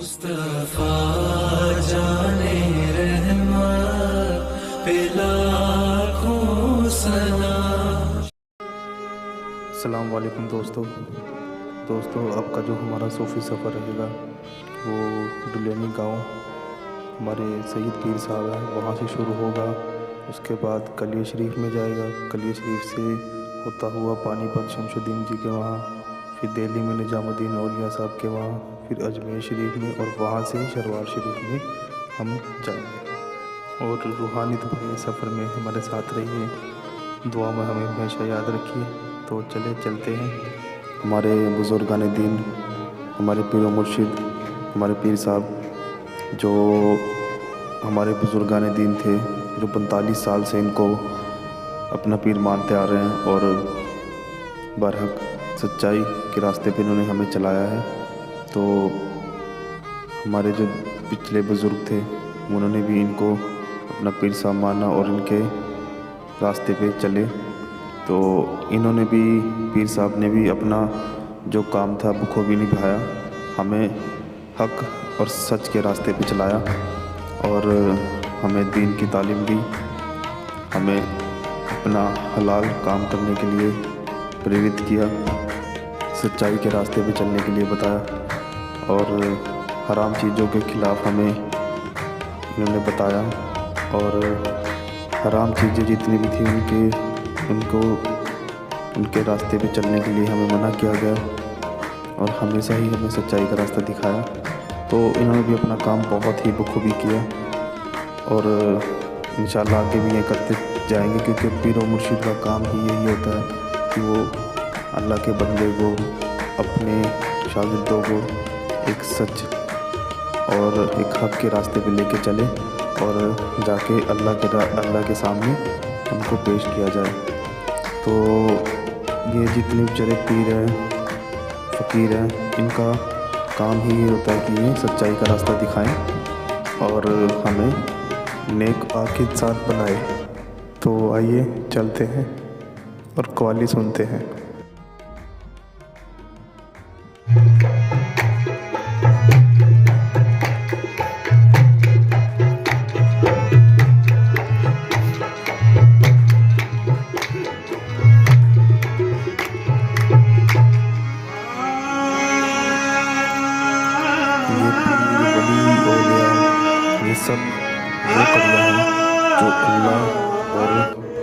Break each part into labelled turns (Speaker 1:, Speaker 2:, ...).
Speaker 1: मुस्तफा जाने रहमत पे लाखों सलाम।
Speaker 2: अस्सलाम वालेकुम दोस्तों आपका जो हमारा सूफ़ी सफ़र रहेगा वो दुलेनी गांव हमारे सैयद पीर साहब हैं वहाँ से शुरू होगा। उसके बाद कलिया शरीफ में जाएगा, कलिया शरीफ से होता हुआ पानीपत शमशुद्दीन जी के वहाँ, फिर दिल्ली में निजामुद्दीन औलिया साहब के वहाँ, फिर अजमेर शरीफ में और वहाँ से शरवार शरीफ में हम जाएंगे। और रूहानियत भरे सफ़र में हमारे साथ रहिए, दुआ में हमें हमेशा याद रखिए। तो चलते हैं। हमारे बुज़ुर्गान दीन, हमारे पीर मुर्शिद, हमारे पीर साहब जो हमारे बुज़ुर्गान दीन थे, जो 45 साल से इनको अपना पीर मानते आ रहे हैं और बरहक सच्चाई के रास्ते पे इन्होंने हमें चलाया है। तो हमारे जो पिछले बुज़ुर्ग थे उन्होंने भी इनको अपना पीर साहब माना और इनके रास्ते पे चले। तो इन्होंने भी, पीर साहब ने भी अपना जो काम था बखूबी निभाया, हमें हक और सच के रास्ते पे चलाया और हमें दीन की तालीम दी, हमें अपना हलाल काम करने के लिए प्रेरित किया, सच्चाई के रास्ते पे चलने के लिए बताया और हराम चीज़ों के ख़िलाफ़ हमें इन्होंने बताया। और हराम चीज़ें जितनी भी थी उनके रास्ते पे चलने के लिए हमें मना किया गया और हमेशा ही हमें सच्चाई का रास्ता दिखाया। तो इन्होंने भी अपना काम बहुत ही बखूबी किया और इंशाअल्लाह आगे भी ये करते जाएंगे, क्योंकि पीर और मुर्शिद का काम ही यही होता है कि वो अल्लाह के बंदे को, अपने शागिर्दों को एक सच और एक हक के रास्ते पे लेके चले और जाके अल्लाह के सामने उनको पेश किया जाए। तो ये जितने बेचारे पीर हैं, फ़कीर हैं, इनका काम ही ये होता है कि ये सच्चाई का रास्ता दिखाएं और हमें नेक आखिर साथ बनाए। तो आइए चलते हैं और कव्वाली सुनते हैं। सब वो कड़ियाँ हैं जो अल्लाह और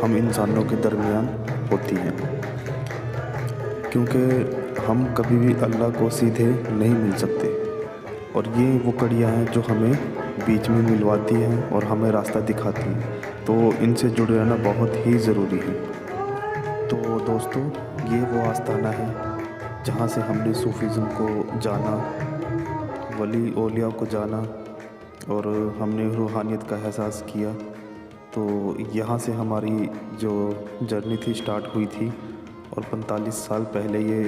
Speaker 2: हम इंसानों के दरमियान होती हैं, क्योंकि हम कभी भी अल्लाह को सीधे नहीं मिल सकते और ये वो कड़ियाँ हैं जो हमें बीच में मिलवाती हैं और हमें रास्ता दिखाती हैं। तो इनसे जुड़े रहना बहुत ही ज़रूरी है। तो दोस्तों, ये वो आस्थाना है जहाँ से हमने सूफीज़्म को जाना, वली औलिया को जाना और हमने रूहानियत का एहसास किया। तो यहाँ से हमारी जो जर्नी थी स्टार्ट हुई थी और 45 साल पहले ये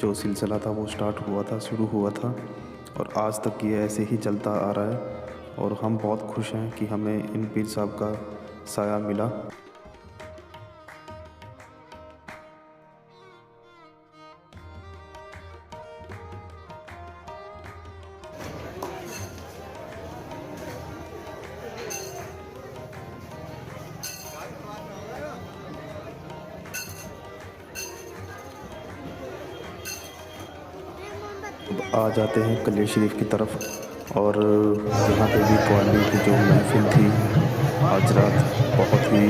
Speaker 2: जो सिलसिला था वो शुरू हुआ था और आज तक ये ऐसे ही चलता आ रहा है और हम बहुत खुश हैं कि हमें इन पीर साहब का साया मिला। आ जाते हैं कलिया शरीफ की तरफ और यहाँ पे भी कव्वाली की जो महफिल थी आज रात, बहुत ही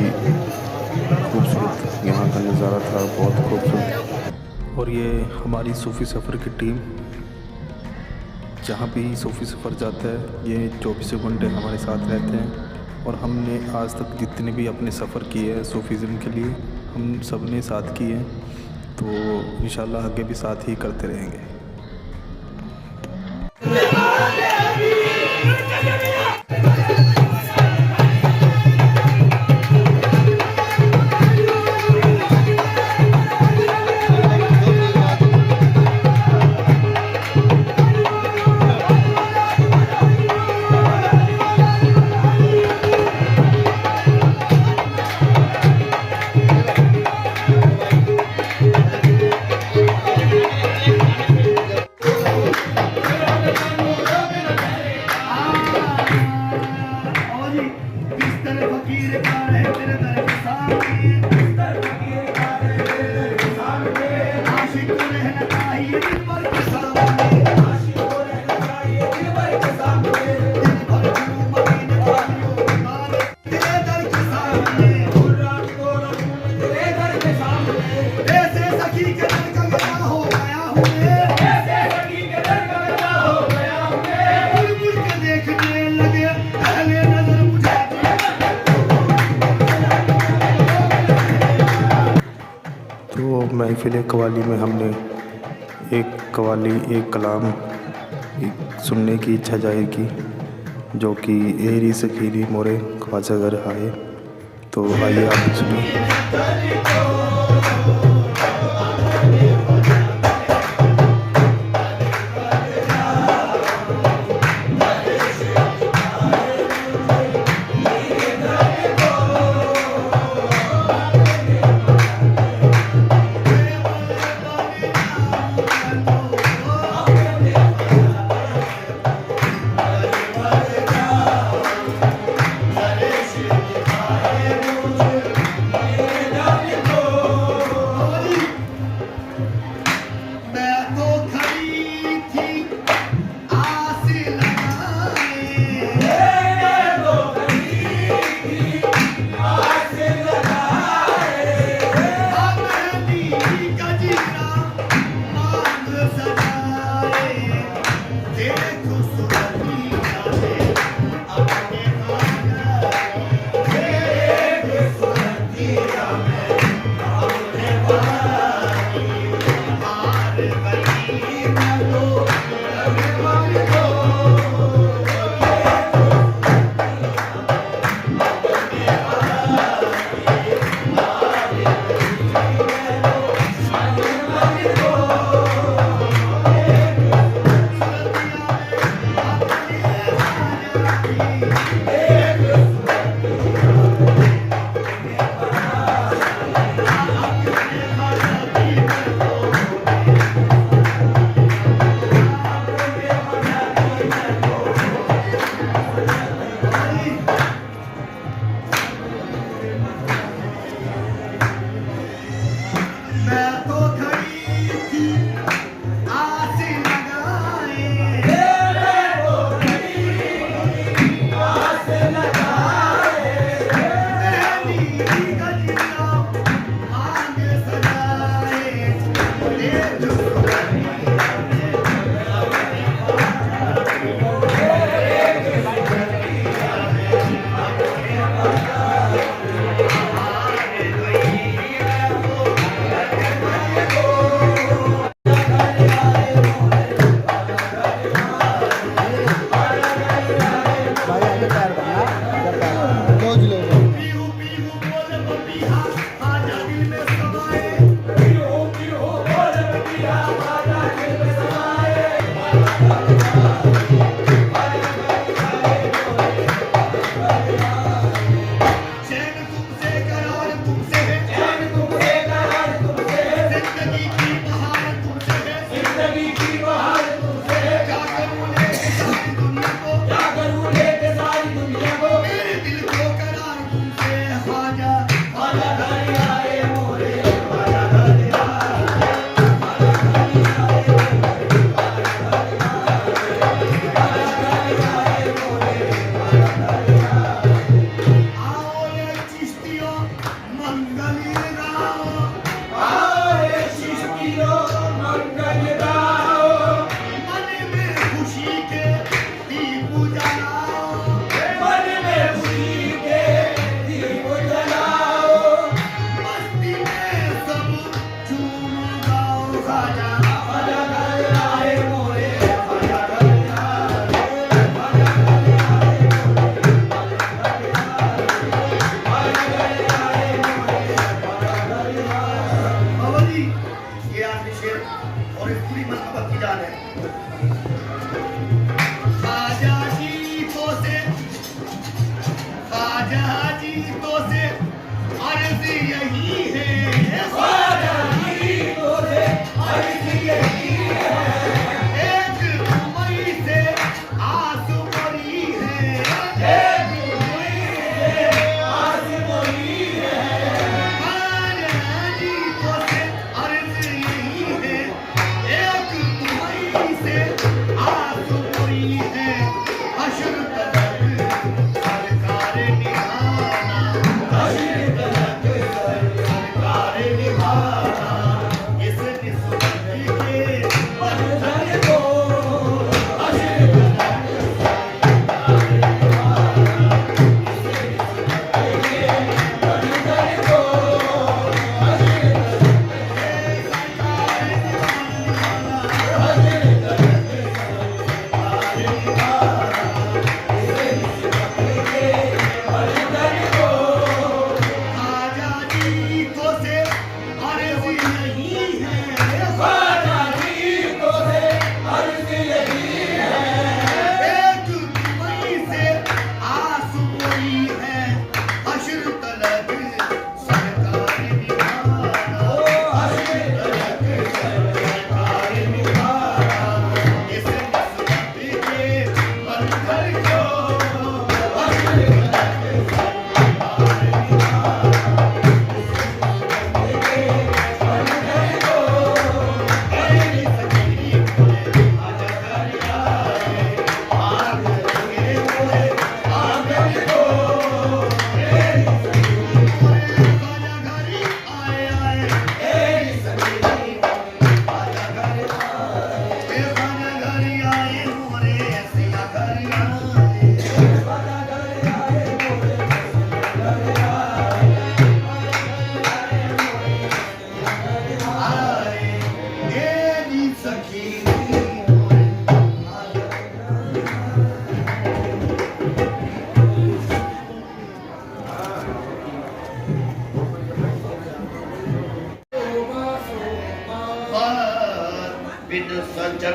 Speaker 2: खूबसूरत यहाँ का नज़ारा था, बहुत खूबसूरत। और ये हमारी सूफ़ी सफ़र की टीम, जहाँ भी सूफ़ी सफ़र जाता है ये 24 घंटे हमारे साथ रहते हैं और हमने आज तक जितने भी अपने सफ़र किए हैं सूफ़ीज़्म के लिए, हम सब ने साथ किए हैं। तो इंशाअल्लाह आगे भी साथ ही करते रहेंगे। महफ़िल कवाली में हमने एक कवाली, एक कलाम सुनने की इच्छा जाहिर की, जो कि एरी सखीरी मोरे ख्वाजा घर आए। तो आइए आप सुनिए।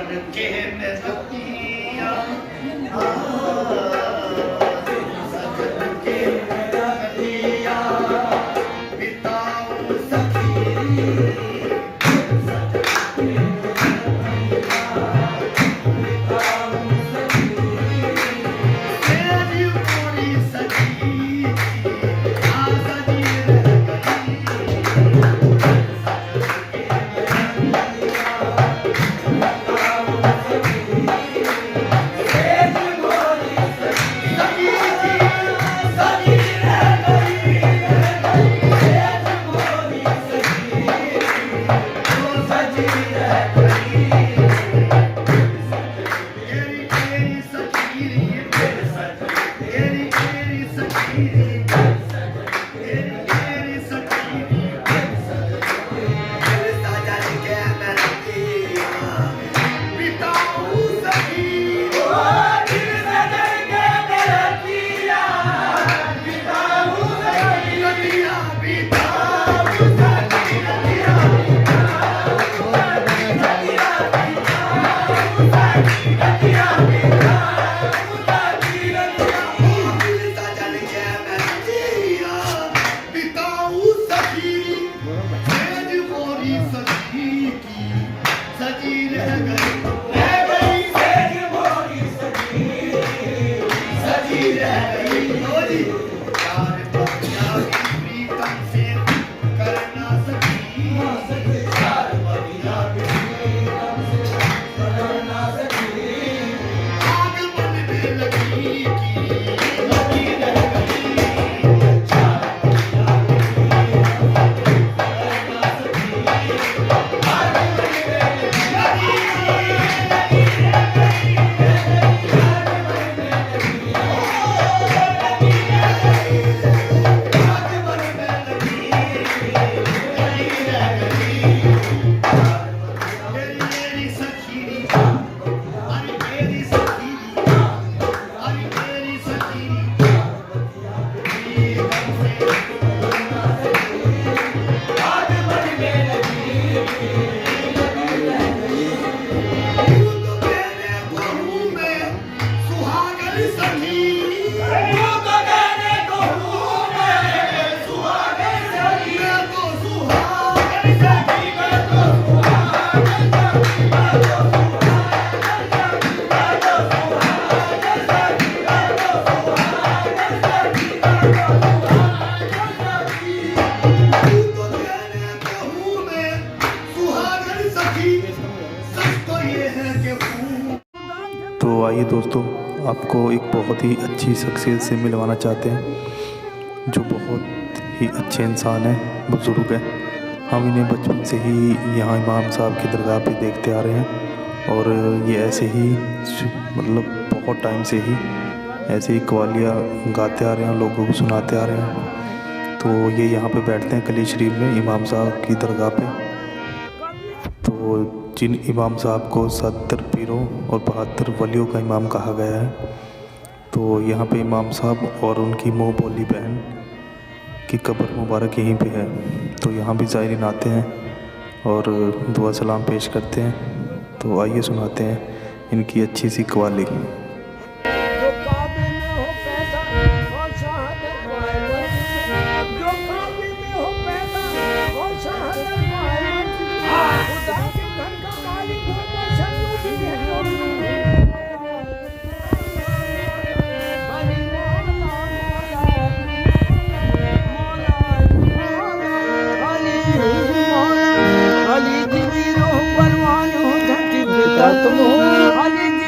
Speaker 3: सजन के नदिया सजन के नदिया बिताऊं सखी
Speaker 2: तो आइए दोस्तों, आपको एक बहुत ही अच्छी शख्सियत से मिलवाना चाहते हैं जो बहुत ही अच्छे इंसान हैं, बुज़ुर्ग हैं। हम इन्हें बचपन से ही यहाँ इमाम साहब की दरगाह पे देखते आ रहे हैं और ये ऐसे ही मतलब बहुत टाइम से ही ऐसे ही कवालियाँ गाते आ रहे हैं, लोगों को सुनाते आ रहे हैं। तो ये यहाँ पे बैठते हैं कली शरीफ में इमाम साहब की दरगाह पे। तो जिन इमाम साहब को 70 पीरों और 72 वलियों का इमाम कहा गया है, तो यहाँ पे इमाम साहब और उनकी मुँह बोली बहन की कब्र मुबारक यहीं पे है। तो यहाँ भी ज़ायरीन आते हैं और दुआ सलाम पेश करते हैं। तो आइए सुनाते हैं इनकी अच्छी सी कवाली।
Speaker 4: तुम हो